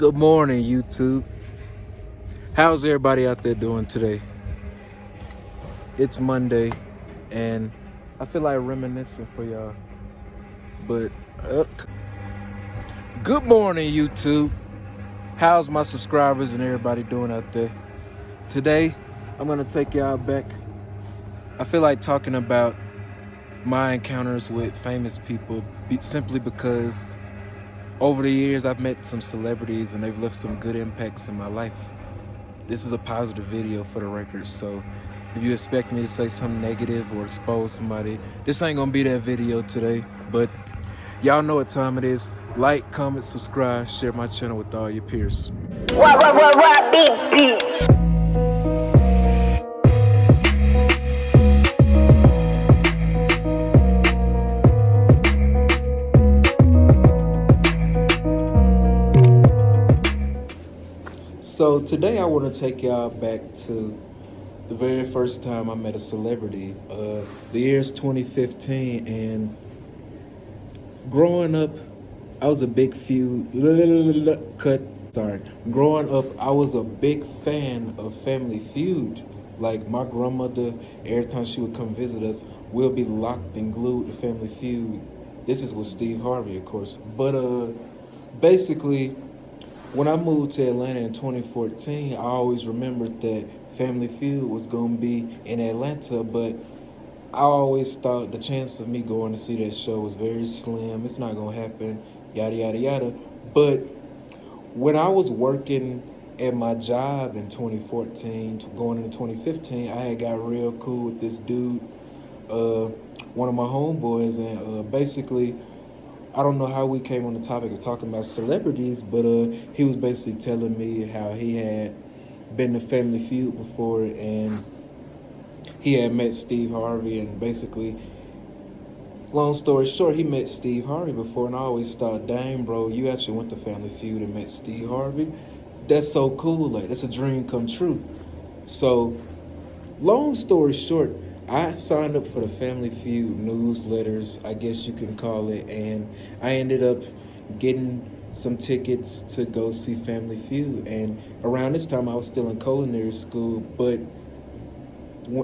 Good morning, YouTube. How's everybody out there doing today? It's Monday, and I feel like reminiscing for y'all. But good morning, YouTube. How's my subscribers and everybody doing out there? Today, I'm gonna take y'all back. I feel like talking about my encounters with famous people simply because over the years I've met some celebrities and they've left some good impacts in my life. This is a positive video for the record, so if you expect me to say something negative or expose somebody, this ain't gonna be that video today. But y'all know what time it is. Like, comment, subscribe, share my channel with all your peers. What, big. So today I want to take y'all back to the very first time I met a celebrity. The year's 2015, and growing up, I was a big Feud. Growing up, I was a big fan of Family Feud. Like my grandmother, every time she would come visit us, we'll be locked and glued to Family Feud. This is with Steve Harvey, of course. But basically, when I moved to Atlanta in 2014, I always remembered that Family Feud was going to be in Atlanta, but I always thought the chance of me going to see that show was very slim. It's not going to happen, yada, yada, yada. But when I was working at my job in 2014, going into 2015, I had got real cool with this dude, one of my homeboys, and basically, I don't know how we came on the topic of talking about celebrities, but he was basically telling me how he had been to Family Feud before and he had met Steve Harvey, and basically, long story short, he met Steve Harvey before, and I always thought, dang, bro, you actually went to Family Feud and met Steve Harvey? That's so cool. Like, that's a dream come true. So, long story short, I signed up for the Family Feud newsletters, I guess you can call it, and I ended up getting some tickets to go see Family Feud. And around this time, I was still in culinary school, but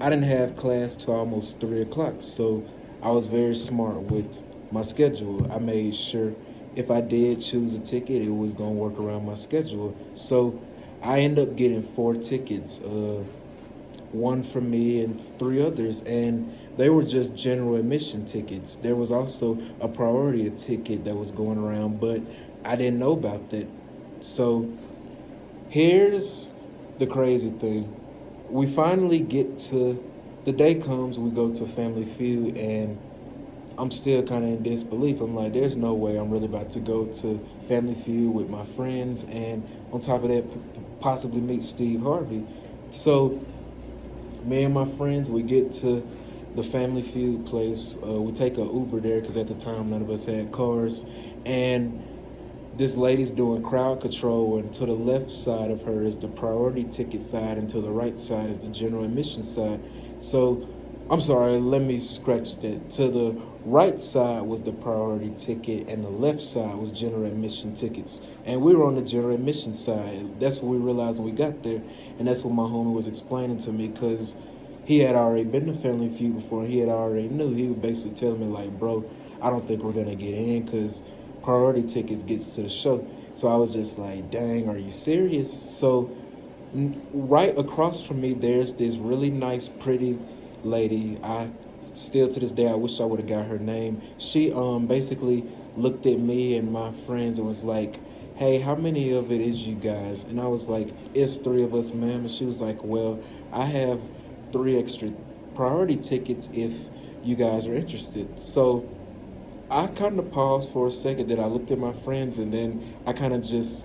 I didn't have class till almost 3 o'clock, so I was very smart with my schedule. I made sure if I did choose a ticket, it was going to work around my schedule. So I ended up getting 4 tickets, one for me and 3 others, and they were just general admission tickets. There was also a priority ticket that was going around, but I didn't know about that. So here's the crazy thing. We finally get to, the day comes, we go to Family Feud, and I'm still kind of in disbelief. I'm like, there's no way I'm really about to go to Family Feud with my friends, and on top of that, possibly meet Steve Harvey. So me and my friends, we get to the Family Feud place. We take an Uber there because at the time none of us had cars, and this lady's doing crowd control, and to the left side of her is the priority ticket side, and to the right side is the general admission side. So, I'm sorry, let me scratch that. To the right side was the priority ticket, and the left side was general admission tickets. And we were on the general admission side. That's what we realized when we got there, and that's what my homie was explaining to me, because he had already been to Family Feud before, and he had already knew. He was basically telling me, like, bro, I don't think we're going to get in, because priority tickets gets to the show. So I was just like, dang, are you serious? So right across from me, there's this really nice, pretty lady. I still to this day, I wish I would have got her name. She basically looked at me and my friends and was like, hey, how many of it is you guys? And I was like, it's 3 of us, ma'am. And she was like, well, I have 3 extra priority tickets if you guys are interested. So I kind of paused for a second, then I looked at my friends, and then I kind of just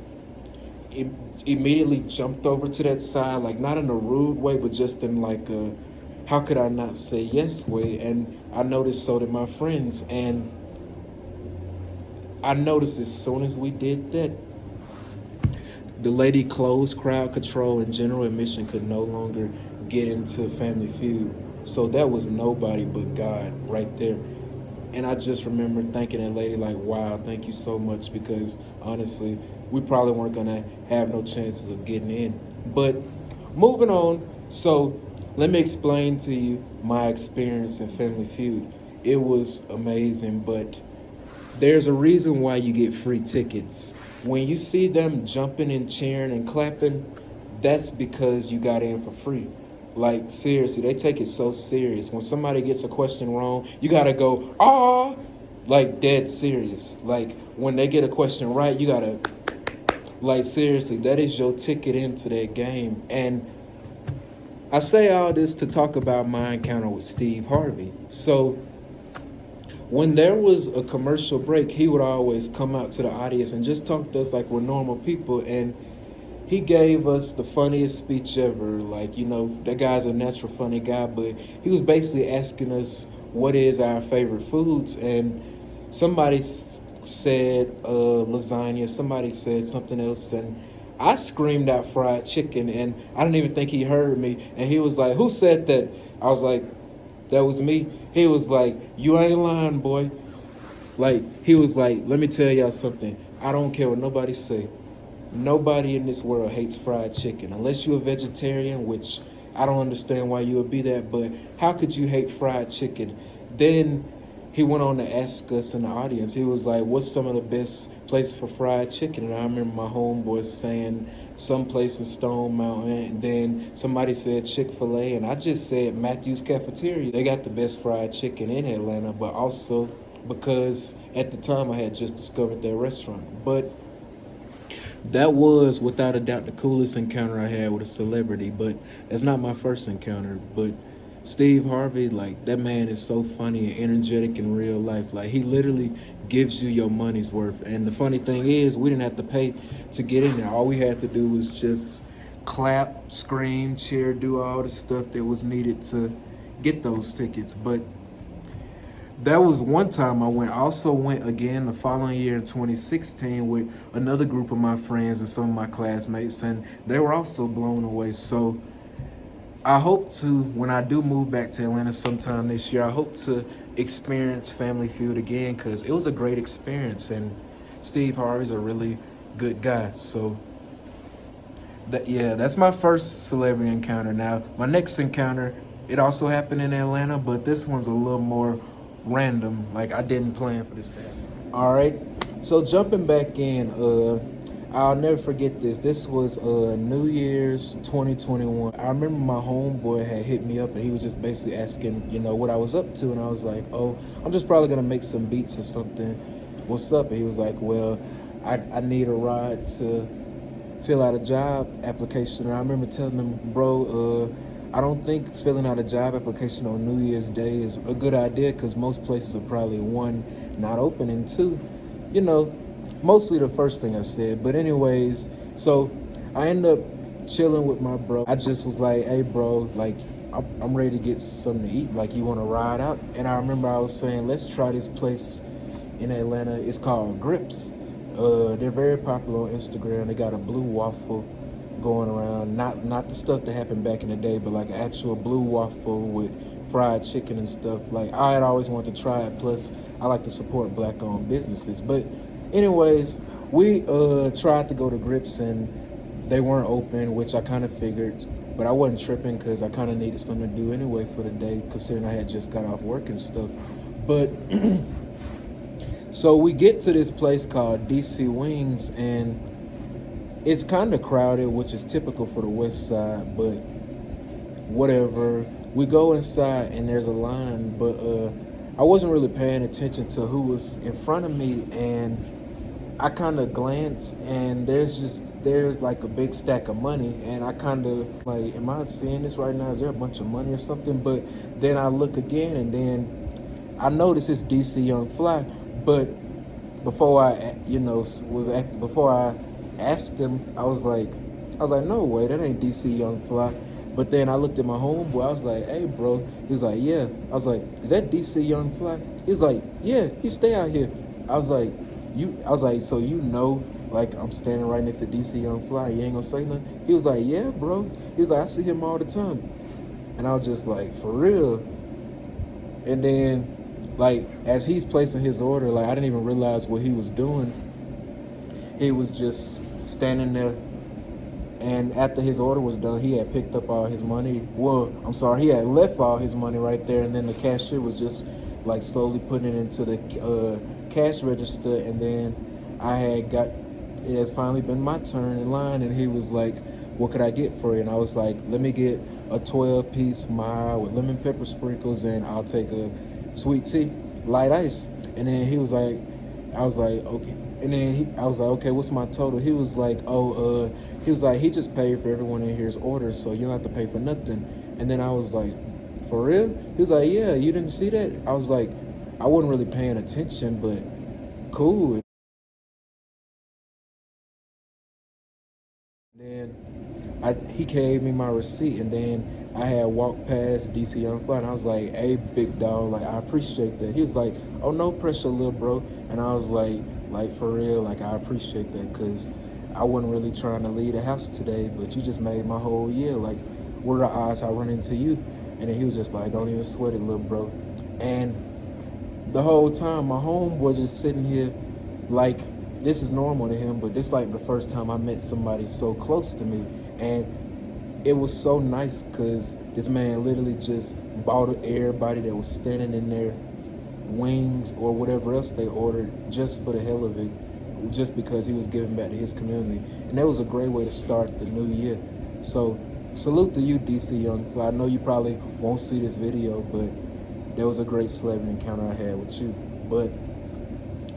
immediately jumped over to that side, like not in a rude way, but just in like a, how could I not say yes way. And I noticed so did my friends, and I noticed as soon as we did that, the lady closed crowd control and general admission could no longer get into Family Feud. So that was nobody but God right there. And I just remember thanking that lady like, wow, thank you so much, because honestly, we probably weren't gonna have no chances of getting in. But moving on, so let me explain to you my experience in Family Feud. It was amazing, but there's a reason why you get free tickets. When you see them jumping and cheering and clapping, that's because you got in for free. Like, seriously, they take it so serious. When somebody gets a question wrong, you gotta go, ah, like dead serious. Like, when they get a question right, you gotta, like, seriously, that is your ticket into that game. And I say all this to talk about my encounter with Steve Harvey. So, when there was a commercial break, he would always come out to the audience and just talk to us like we're normal people. And he gave us the funniest speech ever. Like, you know, that guy's a natural funny guy, but he was basically asking us what is our favorite foods. And somebody said lasagna, somebody said something else, and I screamed out fried chicken, and I didn't even think he heard me. And he was like, who said that? I was like, that was me. He was like, you ain't lying, boy. Like, he was like, let me tell y'all something. I don't care what nobody say. Nobody in this world hates fried chicken. Unless you're a vegetarian, which I don't understand why you would be that, but how could you hate fried chicken? Then he went on to ask us in the audience, he was like, what's some of the best places for fried chicken? And I remember my homeboy saying some place in Stone Mountain, and then somebody said Chick-fil-A, and I just said Matthew's Cafeteria. They got the best fried chicken in Atlanta, but also because at the time I had just discovered their restaurant. But that was without a doubt the coolest encounter I had with a celebrity, but that's not my first encounter. But Steve Harvey, like, that man is so funny and energetic in real life. Like, he literally gives you your money's worth. And the funny thing is, we didn't have to pay to get in there. All we had to do was just clap, scream, cheer, do all the stuff that was needed to get those tickets. But that was one time I went. I also went again the following year in 2016 with another group of my friends and some of my classmates, and they were also blown away. So I hope to, when I do move back to Atlanta sometime this year, I hope to experience Family Feud again, because it was a great experience, and Steve Harvey's a really good guy. So that's my first celebrity encounter. Now, my next encounter, it also happened in Atlanta, but this one's a little more random. Like, I didn't plan for this to happen. All right, so jumping back in, I'll never forget this. This was New Year's 2021. I remember my homeboy had hit me up, and he was just basically asking, you know, what I was up to, and I was like, oh, I'm just probably gonna make some beats or something. What's up? And he was like, well, I need a ride to fill out a job application. And I remember telling him, bro, I don't think filling out a job application on New Year's Day is a good idea, because most places are probably, one, not open, and two, you know, mostly the first thing I said. But anyways, so I ended up chilling with my bro. I just was like, hey, bro, like, I'm ready to get something to eat. Like, you want to ride out? And I remember I was saying, let's try this place in Atlanta. It's called Grips. They're very popular on Instagram. They got a blue waffle going around, not the stuff that happened back in the day, but like an actual blue waffle with fried chicken and stuff. Like, I had always wanted to try it, plus I like to support black-owned businesses. But anyways, we tried to go to Grips, and they weren't open, which I kind of figured, but I wasn't tripping, because I kind of needed something to do anyway for the day, considering I had just got off work and stuff. But so we get to this place called DC Wings, and it's kind of crowded, which is typical for the West Side, but whatever. We go inside, and there's a line, but I wasn't really paying attention to who was in front of me, and I kind of glance, and there's like a big stack of money, and I kind of like, am I seeing this right now? Is there a bunch of money or something? But then I look again, and then I notice it's DC Young Fly. But before I, before I asked him, I was like, no way, that ain't DC Young Fly. But then I looked at my homeboy, I was like, hey, bro. He was like, yeah. I was like, is that DC Young Fly? He was like, yeah, he stay out here. I was like, so you know, like, I'm standing right next to DC Young Fly, you ain't gonna say nothing? He was like, yeah, bro. He was like, I see him all the time. And I was just like, for real? And then like as he's placing his order, like I didn't even realize what he was doing. He was just standing there, and after his order was done, he had picked up all his money. Well, I'm sorry, he had left all his money right there, and then the cashier was just like slowly putting it into the cash register, and then it has finally been my turn in line, and he was like, "What could I get for you?" And I was like, "Let me get a 12-piece mild with lemon pepper sprinkles, and I'll take a sweet tea, light ice." And then he was like, I was like, "Okay." And then I was like, "Okay, what's my total?" He was like, he was like, "He just paid for everyone in here's orders, so you don't have to pay for nothing." And then I was like, "For real?" He was like, "Yeah, you didn't see that?" I was like, I wasn't really paying attention, but cool. Then he gave me my receipt, and then I had walked past DC Young Fly, and I was like, "Hey, big dog, like I appreciate that." He was like, "Oh, no pressure, little bro," and I was like for real, like I appreciate that, cause I wasn't really trying to leave the house today, but you just made my whole year. Like, what are the odds I run into you? And then he was just like, "Don't even sweat it, little bro," and the whole time my homeboy just sitting here like this is normal to him, but this like the first time I met somebody so close to me. And it was so nice because this man literally just bought everybody that was standing in their wings or whatever else they ordered just for the hell of it, just because he was giving back to his community. And that was a great way to start the new year. So salute to you, DC Young Fly. I know you probably won't see this video, but that was a great celebrity encounter I had with you. But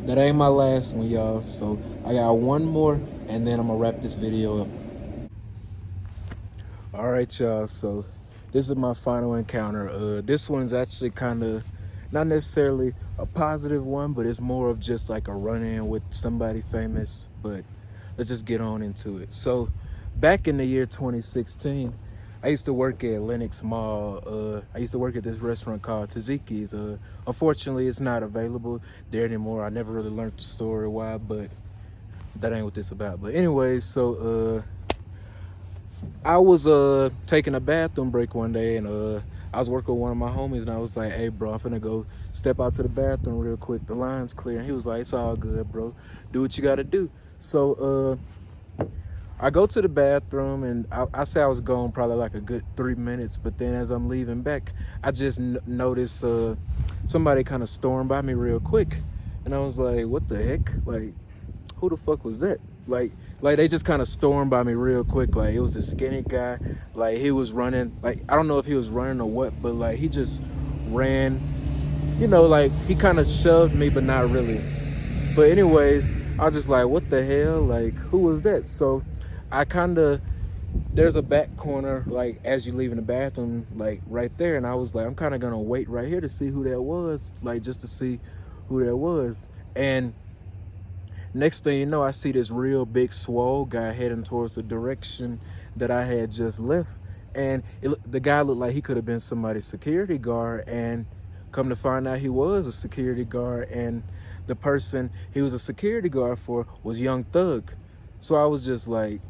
that ain't my last one, y'all. So I got one more, and then I'm gonna wrap this video up. All right, y'all. So this is my final encounter. This one's actually kind of not necessarily a positive one, but it's more of just like a run-in with somebody famous. But let's just get on into it. So back in the year 2016, I used to work at Lenox Mall. I used to work at this restaurant called Taziki's. Unfortunately, it's not available there anymore. I never really learned the story why, but that ain't what this about. But anyways, so I was taking a bathroom break one day, and I was working with one of my homies, and I was like, "Hey, bro, I'm finna go step out to the bathroom real quick. The line's clear." And he was like, "It's all good, bro. Do what you gotta do." So I go to the bathroom, and I say I was gone probably like a good 3 minutes, but then as I'm leaving back, I just noticed somebody kind of stormed by me real quick, and I was like, "What the heck? Like, who the fuck was that?" Like they just kind of stormed by me real quick. Like it was a skinny guy. Like he was running. Like I don't know if he was running or what, but like he just ran. You know, like he kind of shoved me, but not really. But anyways, I was just like, "What the hell? Like who was that?" So I kind of, there's a back corner, like as you leaving the bathroom, like right there. And I was like, I'm kind of going to wait right here to see who that was, like just to see who that was. And next thing you know, I see this real big swole guy heading towards the direction that I had just left. And the guy looked like he could have been somebody's security guard. And come to find out, he was a security guard. And the person he was a security guard for was Young Thug. So I was just like,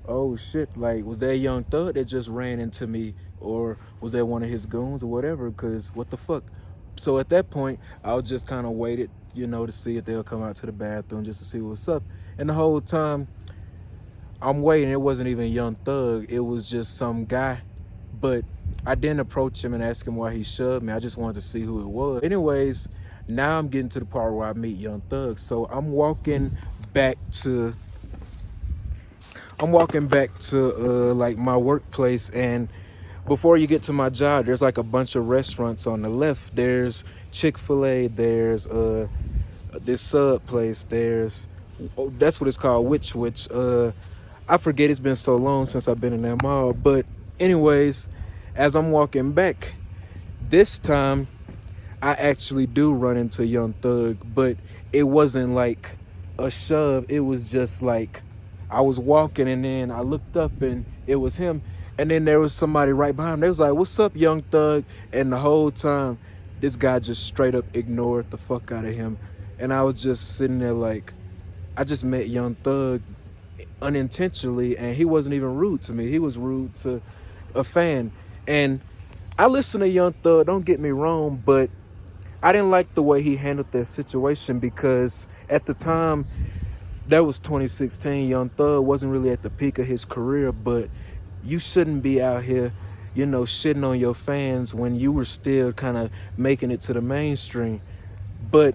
oh shit, like was that Young Thug that just ran into me, or was that one of his goons or whatever? Because what the fuck. So at that point I was just kind of waited, you know, to see if they'll come out to the bathroom just to see what's up. And the whole time I'm waiting, it wasn't even Young Thug, it was just some guy. But I didn't approach him and ask him why he shoved me. I just wanted to see who it was. Anyways, now I'm getting to the part where I meet Young Thug. So I'm walking back to like my workplace, and before you get to my job, there's like a bunch of restaurants on the left. There's Chick-fil-A, there's this sub place, there's that's what it's called, which I forget, it's been so long since I've been in that mall. But anyways, as I'm walking back, this time I actually do run into Young Thug, but it wasn't like a shove. It was just like I was walking, and then I looked up and it was him. And then there was somebody right behind him. They was like, "What's up, Young Thug?" And the whole time, this guy just straight up ignored the fuck out of him. And I was just sitting there like, I just met Young Thug unintentionally, and he wasn't even rude to me. He was rude to a fan. And I listen to Young Thug, don't get me wrong, but I didn't like the way he handled that situation because at the time, that was 2016. Young Thug wasn't really at the peak of his career, but you shouldn't be out here, shitting on your fans when you were still kind of making it to the mainstream. But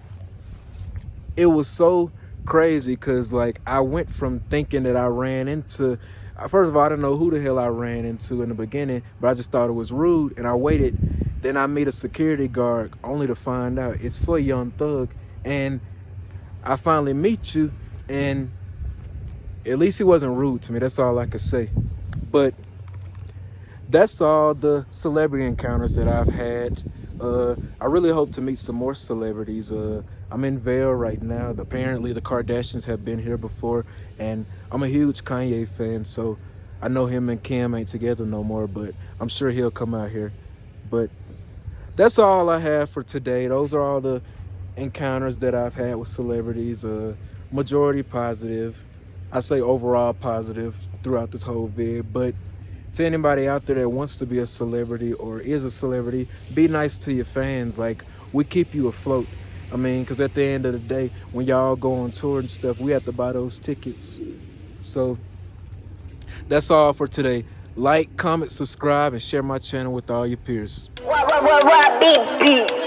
it was so crazy because, like, I went from thinking that I ran into, first of all, I didn't know who the hell I ran into in the beginning, but I just thought it was rude, and I waited. Then I meet a security guard only to find out it's for Young Thug, and I finally meet you, and at least he wasn't rude to me. That's all I could say. But that's all the celebrity encounters that I've had. I really hope to meet some more celebrities. I'm in Vail right now. Apparently the Kardashians have been here before, and I'm a huge Kanye fan, so I know him and Kim ain't together no more, but I'm sure he'll come out here. But that's all I have for today. Those are all the encounters that I've had with celebrities. Majority positive. I say overall positive throughout this whole vid, but to anybody out there that wants to be a celebrity or is a celebrity, be nice to your fans. Like, we keep you afloat. I mean, because at the end of the day, when y'all go on tour and stuff, we have to buy those tickets. So that's all for today. Like, comment, subscribe, and share my channel with all your peers. What, beep, beep.